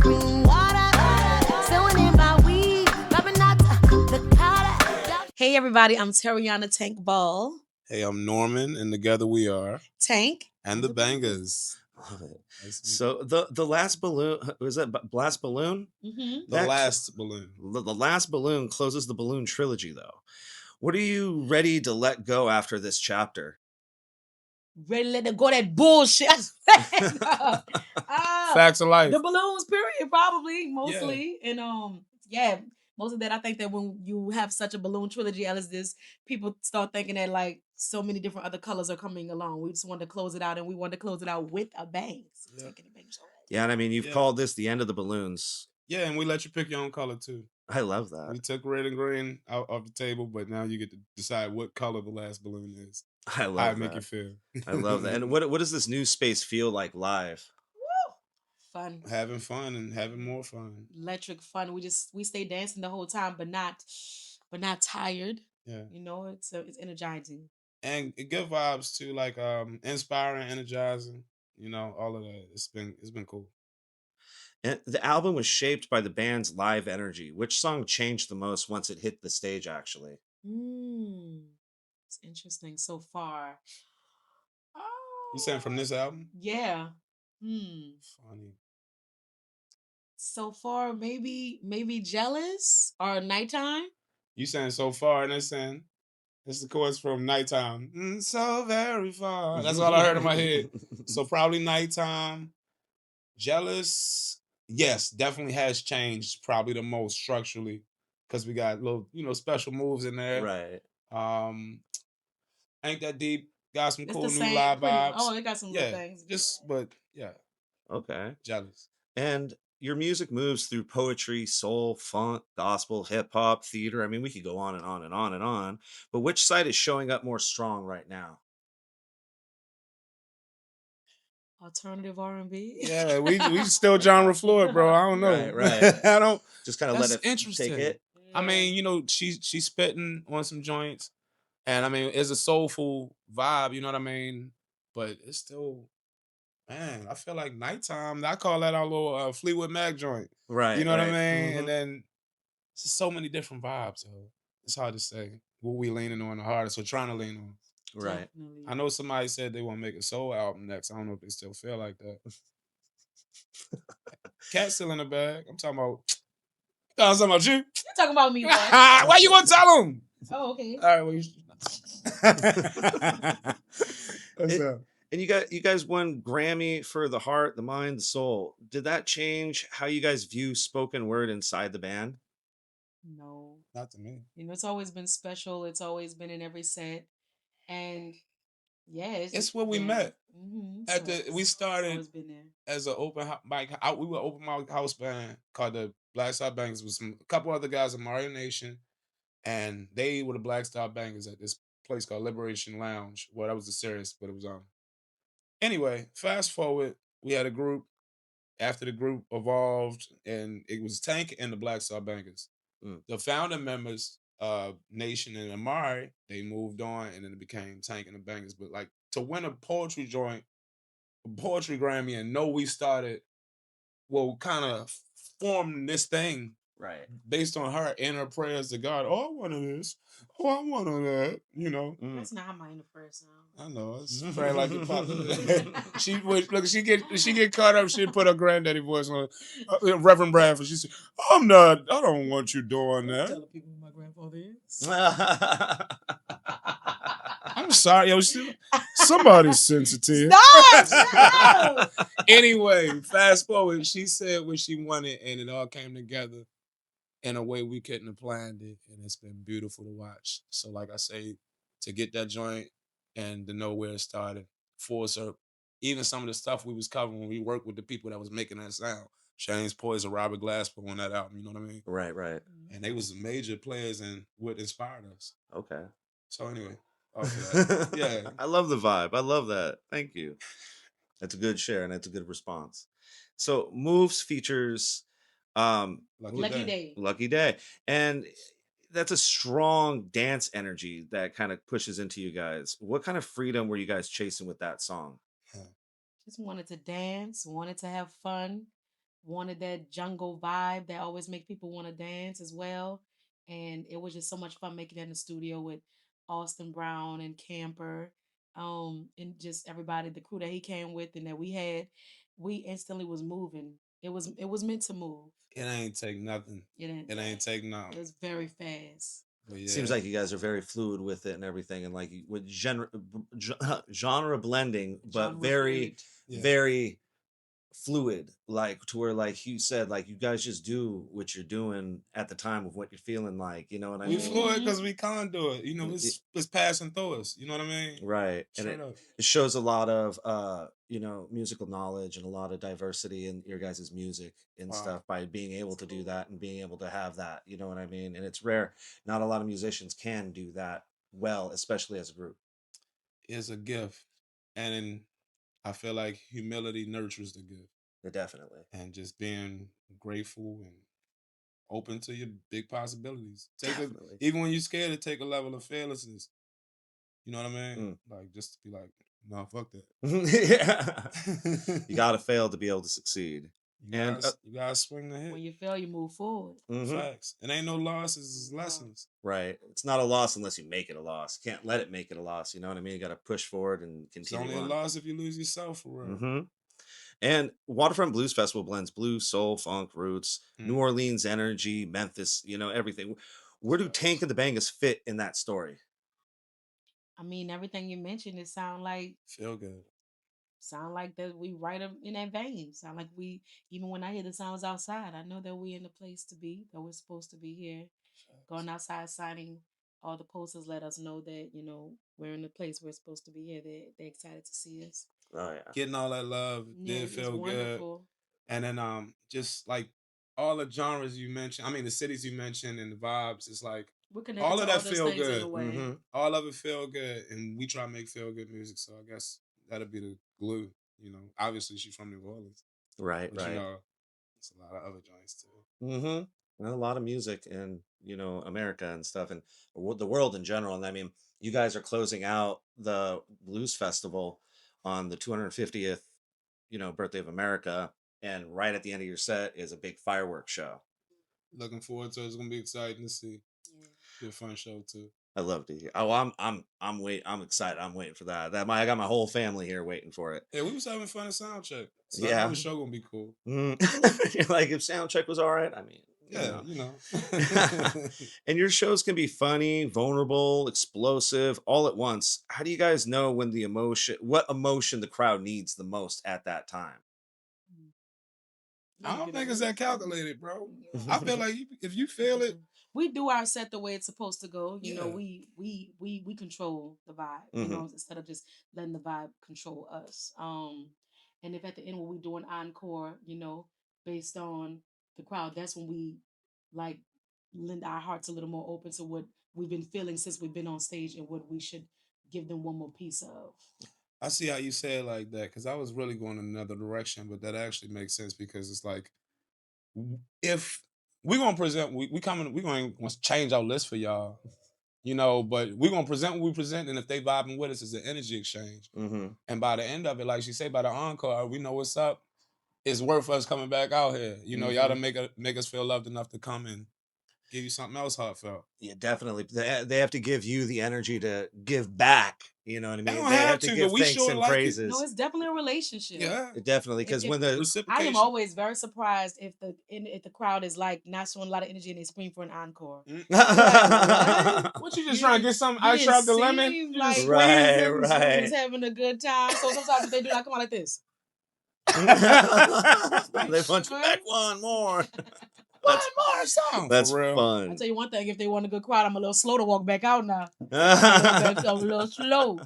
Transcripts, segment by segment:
Hey everybody, I'm Tarriona Tank Ball. Hey, I'm Norman, and together we are Tank and the Bangas. Love it. So the last balloon, was that last balloon? Mm-hmm. The last balloon. The last balloon closes the balloon trilogy, though. What are you ready to let go after this chapter? Ready to let it go that bullshit. Facts of life. The balloons, period, probably, mostly. Yeah. And yeah, most of that I think that when you have such a balloon trilogy as this, people start thinking that like so many different other colors are coming along. We just wanted to close it out, and we wanted to close it out with a bang. So Yeah. taking a bang so Yeah, and I mean you've called this the end of the balloons. Yeah, and we let you pick your own color too. I love that. We took red and green out of the table, but now you get to decide what color the last balloon is. I love how that. make you feel. I love that. And what does this new space feel like live? Woo! Fun. Having fun and having more fun. Electric fun. We stay dancing the whole time, but not tired. Yeah. You know, it's energizing. And good vibes too, like inspiring, energizing, you know, all of that. It's been cool. And the album was shaped by the band's live energy. Which song changed the most once it hit the stage, actually? It's interesting so far. You saying from this album? Yeah. Funny. So far, maybe Jealous or Nighttime. You saying so far, and they're saying this is the chorus from Nighttime. So very far. That's all I heard in my head. So probably Nighttime. Jealous, yes, definitely has changed probably the most structurally because we got little, special moves in there. Right. Ain't That Deep got some It's cool the new same, live vibes. Oh, it got some little things. But yeah. Okay. Jealous. And your music moves through poetry, soul, funk, gospel, hip hop, theater. I mean, we could go on and on and on and on. But which side is showing up more strong right now? Alternative R&B. Yeah, we still genre fluid, bro. I don't know. Right. I don't. Just kind of let it take it. I mean, she's spitting on some joints, and I mean, it's a soulful vibe. You know what I mean? But it's still, man. I feel like Nighttime. I call that our little Fleetwood Mac joint. Right. You know what I mean? Mm-hmm. And then it's just so many different vibes. So it's hard to say what we leaning on the hardest or trying to lean on. Right. Definitely. I know somebody said they want to make a soul album next. I don't know if they still feel like that. Cat's still in the bag. I'm talking about. I'm talking about you. You're talking about me. Why you gonna tell him? Oh, okay. All right. Well, What's up? And you guys won Grammy for the heart, the mind, the soul. Did that change how you guys view spoken word inside the band? No, not to me. You know, it's always been special. It's always been in every set, and yeah, it's where we met. Mm-hmm. We started as an open mic. We were open mic house band called the Black Star Bangers with a couple other guys in Mario Nation, and they were the Black Star Bangers at this place called Liberation Lounge. Well, that was the serious, but it was on. Anyway, fast forward, we had a group. After the group evolved, and it was Tank and the Black Star Bangers. The founder members, Nation and Amari, they moved on, and then it became Tank and the Bangers. But like to win a poetry joint, a poetry Grammy, and know we started, kind of formed this thing. Right. Based on her and her prayers to God. Oh, I wanted this. Oh, I wanted that. You know. That's not how my inner prayer sounds. I know. It's praying like it popped. She get caught up. She put her granddaddy voice on Reverend Bradford. She said, I don't want you doing that. Telling people who my grandfather is. I'm sorry, yo. Somebody's sensitive. Stop! Anyway, fast forward. She said when she wanted, and it all came together in a way we couldn't have planned it, and it's been beautiful to watch. So, like I say, to get that joint and to know where it started, even some of the stuff we was covering when we worked with the people that was making that sound. James Poyser, Robert Glasper on that album, you know what I mean? Right. And they was major players and what inspired us. Okay. So anyway, yeah. I love the vibe. I love that. Thank you. That's a good share, and that's a good response. So Moves features Lucky Daye. Lucky Daye. And that's a strong dance energy that kind of pushes into you guys. What kind of freedom were you guys chasing with that song? Just wanted to dance, wanted to have fun, wanted that jungle vibe that always make people want to dance as well. And it was just so much fun making it in the studio with Austin Brown and Camper, and just everybody, the crew that he came with and that we had. We instantly was moving. It was meant to move. It ain't take nothing. It didn't. It ain't take It nothing. was very fast. But Seems yeah, like you guys are very fluid with it and everything, and like with genre blending, but Genre very, fluid. yeah. very fluid, like to where, like you said, like you guys just do what you're doing at the time of what you're feeling like, you know what I We mean? fluid because we can't do it. You know, Y- it's passing through us. You know what I mean? Right. And Straight up. it shows a lot of musical knowledge and a lot of diversity in your guys' music and Wow. stuff by being able to do that and being able to have that, you know what I mean? And it's rare. Not a lot of musicians can do that well, especially as a group. It's a gift. And I feel like humility nurtures the gift. Yeah, definitely. And just being grateful and open to your big possibilities. Definitely. Even when you're scared, to take a level of fearlessness. You know what I mean? Mm. Like just to be like, no, fuck that. Yeah. You gotta fail to be able to succeed. You gotta swing the hit. When you fail, you move forward. Facts. It ain't no losses, it's lessons. Right. It's not a loss unless you make it a loss. You can't let it make it a loss. You know what I mean? You got to push forward and It's continue only on. a loss if you lose yourself for real. And Waterfront Blues Festival blends blues, soul, funk, roots, New Orleans energy, Memphis, everything. Where do Tank and the Bangas fit in that story? I mean, everything you mentioned, it Feel good. sound like that we right up in that vein. Sound like we, even when I hear the sounds outside, I know that we in the place to be, that we're supposed to be here. Going outside, signing all the posters, let us know that we're in the place we're supposed to be here. They're excited to see us. Oh yeah, Getting all that love Yeah, did it's feel good. wonderful. And then just like all the genres you mentioned, I mean the cities you mentioned and the vibes, it's like We're connected all to of all that those feel things in good. a way. All of it feel good, and we try to make feel good music. So I guess that'll be the glue. Obviously she's from New Orleans, right, but right. it's a lot of other joints too. And a lot of music in America and stuff, and the world in general. And I mean, you guys are closing out the blues festival on the 250th birthday of America, and right at the end of your set is a big fireworks show. Looking forward to it. It's gonna be exciting to see. Yeah. Be a fun show too. I love to hear. Oh, I'm excited. I'm waiting for that. I got my whole family here waiting for it. Yeah, we was having fun at sound check. So yeah, I know the show gonna be cool. Like if sound check was all right, I mean, yeah, And your shows can be funny, vulnerable, explosive, all at once. How do you guys know what emotion the crowd needs the most at that time? I don't think it's that calculated, bro. I feel like if you feel it, we do our set the way it's supposed to go. We control the vibe. Instead of just letting the vibe control us. And if at the end when we do an encore, based on the crowd, that's when we like lend our hearts a little more open to what we've been feeling since we've been on stage and what we should give them one more piece of. I see how you say it like that because I was really going in another direction, but that actually makes sense because it's like if we're gonna present, we're going to change our list for y'all, but we're gonna present what we present, and if they vibing with us, it's an energy exchange. And by the end of it, like she said, by the encore, we know what's up. It's worth us coming back out here. Y'all to make us feel loved enough to come and give you something else heartfelt. Yeah, definitely. They have to give you the energy to give back. You know what I mean? They have to give but we thanks sure and like praises. No, it's definitely a relationship. Yeah, definitely. Because when I am always very surprised if the crowd is like not showing a lot of energy and they scream for an encore. Like, what you just trying to get some ice out the lemon? You like just right. He's having a good time. So sometimes they do like come on like this. They punch back one more. One more song. That's for real. fun. I'll tell you one thing, if they want a good crowd, I'm a little slow to walk back out now. I'm a little slow.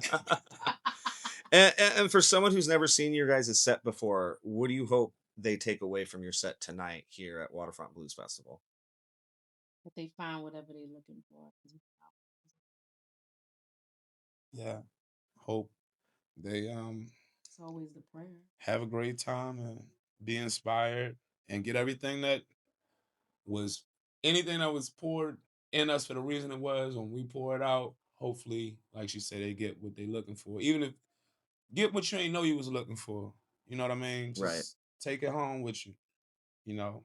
And for someone who's never seen your guys' set before, what do you hope they take away from your set tonight here at Waterfront Blues Festival? That they find whatever they're looking for. Yeah. Hope they It's always the prayer. have a great time and be inspired and get everything that was anything that was poured in us for the reason it was when we pour it out. Hopefully, like she said, they get what they're looking for. Even if get what you ain't know you was looking for. You know what I mean? Just take it home with you. you know,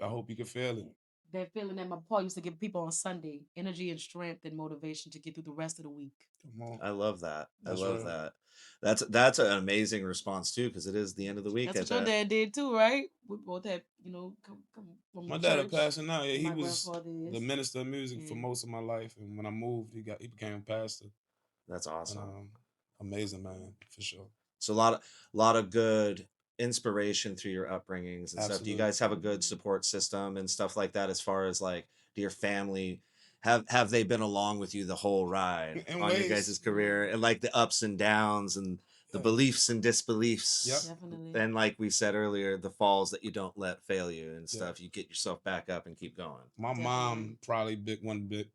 I hope you can feel it. That feeling that my pa used to give people on Sunday, energy and strength and motivation to get through the rest of the week. Come on. I love that. I That's love real. that. That's an amazing response too, because it is the end of the week That's at what your that. dad did too, right? We both had, come from My the dad church. passing out. Yeah, and he my was grandfather the is. minister of music for And most of my life, and when I moved, he became a pastor. That's And, awesome. amazing man for sure. So a lot of good inspiration through your upbringings and stuff. Do you Absolutely. guys have a good support system and stuff like that? As far as like, do your family have they been along with you the whole ride In on your ways. guys' career and like the ups and downs and the beliefs and disbeliefs? Yep. definitely. And like we said earlier, the falls that you don't let fail you and stuff. You get yourself back up and keep going. My Definitely. mom probably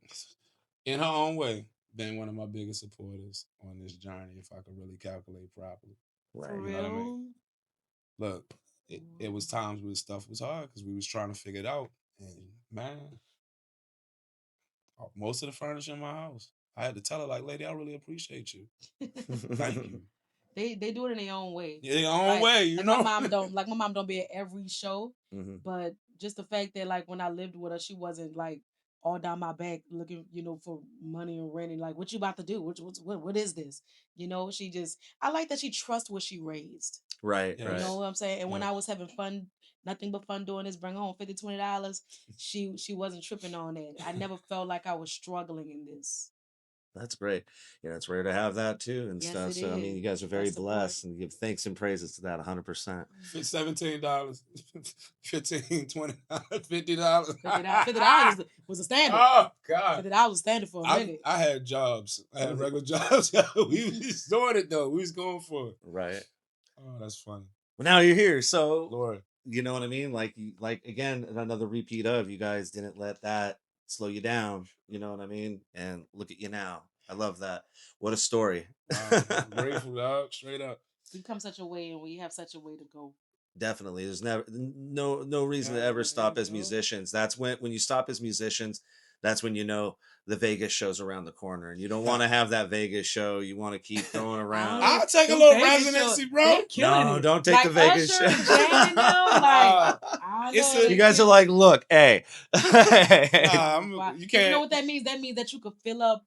in her own way, been one of my biggest supporters on this journey. If I could really calculate properly, For Right. you know what I real. mean. Look, it was times where stuff was hard because we was trying to figure it out, and man, most of the furniture in my house, I had to tell her like, lady, I really appreciate you. Thank you. They do it in their own way. Their own Like- way, you like know. my mom don't be at every show, Mhm. but just the fact that like when I lived with her, she wasn't like all down my back looking, for money and rent and like what you about to do? What is this? She just I like that she trusts what she raised. Right, Yes. You right. know what I'm saying? And when Yes. I was having fun, nothing but fun doing this, bring home $50, $20, she wasn't tripping on that. I never felt like I was struggling in this. That's great. Yeah, it's rare to have that too and Yes, stuff. it So I mean, is. you guys are That very support. blessed and give thanks and praises to that 100%. $17, $15, $20, $50. $50 was a standard. Oh God. $50 was standard for a minute. I had jobs. I had regular jobs. We was doing it though. We was going for it. Right. Oh, that's funny. Well, now you're here, so Lord. you know what I mean. Like again, another repeat of you guys didn't let that slow you down. You know what I mean? And look at you now. I love that. What a story. Wow, I'm grateful, dog. Straight up. We've come such a way, and we have such a way to go. Definitely. There's no reason to ever stop as musicians. That's when you stop as musicians, that's when you know the Vegas show's around the corner. And you don't want to have that Vegas show. You want to keep going around. I'll take a Them little Vegas residency, shows, bro. they killing No, it. don't take Like the Vegas Usher show. and Jay and them, like, I It's know a- they You guys are killing like, look, hey. Nah, you you can't. know what that means? That means that you could fill up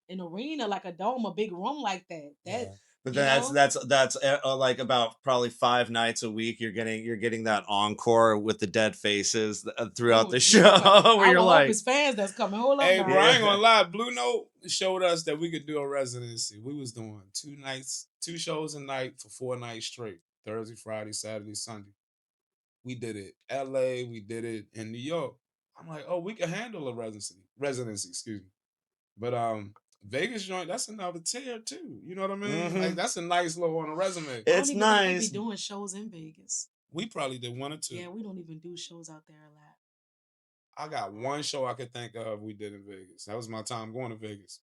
an arena like a dome, a big room like that. Yeah. But You know? that's like about probably 5 nights a week. You're getting that encore with the dead faces throughout Ooh, the you show, know, where I you're will hope like, it's fans that's coming. Hold up Hey, now. bro, I ain't gonna lie. Blue Note showed us that we could do a residency. We was doing 2 shows a night for 4 nights straight. Thursday, Friday, Saturday, Sunday. We did it LA, we did it in New York. I'm like, oh, we can handle a residency, excuse me. But Vegas joint, that's another tier too. You know what I mean? Mhm. Like that's a nice little on a resume. I It's don't even think we nice. be doing shows in Vegas. We probably did 1 or 2. Yeah, we don't even do shows out there a lot. I got 1 show I could think of we did in Vegas. That was my time going to Vegas.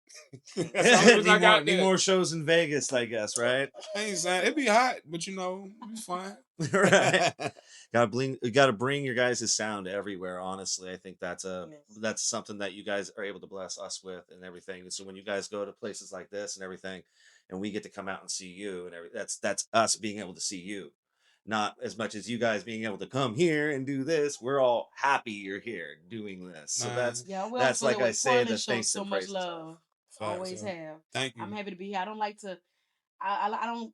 That's the only reason I got Need there. more shows in Vegas, I guess, right? I ain't saying it'd be hot, but it's fine. Right. Gotta bring your guys' sound everywhere. Honestly, I think that's something that you guys are able to bless us with and everything. And so when you guys go to places like this and everything, and we get to come out and see you and that's us being able to see you. Not as much as you guys being able to come here and do this. We're all happy you're here doing this. So Man. that's we that's feel like it with I say, Portland the shows thanks so and much praises. love. Always so, have. Thank you. I'm happy to be here. I don't like to. I don't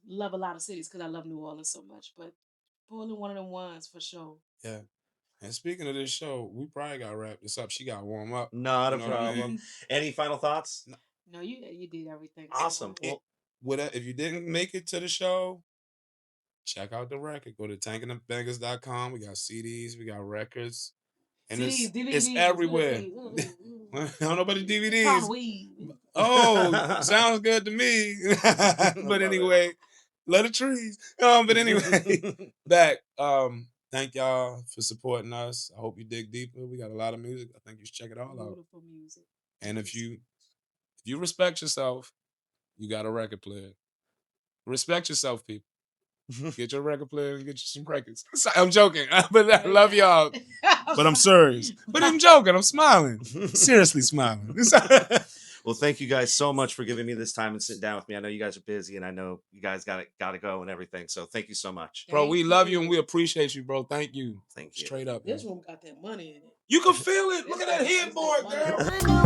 love a lot of cities because I love New Orleans so much, but Portland one of them ones for sure. Yeah. And speaking of this show, we probably got to wrap this up. She got to warm up. Not You a know what I problem. mean? Any final thoughts? No, you did everything. Awesome. So Well, If you didn't make it to the show, check out the record. Go to tankingthebangas.com. We got CDs, we got records. And CDs, it's DVDs, everywhere. I don't know about the DVDs. Oh, sounds good to me. But anyway, love the trees. But anyway, back. Thank y'all for supporting us. I hope you dig deeper. We got a lot of music. I think you should check it all out. Beautiful music. And if you respect yourself, you got a record player. Respect yourself, people. Get your record player and get you some records. I'm joking, but I love y'all. But I'm serious. But I'm joking. I'm smiling. Seriously smiling. Well, thank you guys so much for giving me this time and sitting down with me. I know you guys are busy, and I know you guys gotta go and everything. So thank you so much. Bro, we Thank love you and we you. appreciate you, bro. Thank you. Thank you. Straight up. This man. room got that money in it. You can feel it. Look at that It's headboard, that money. girl.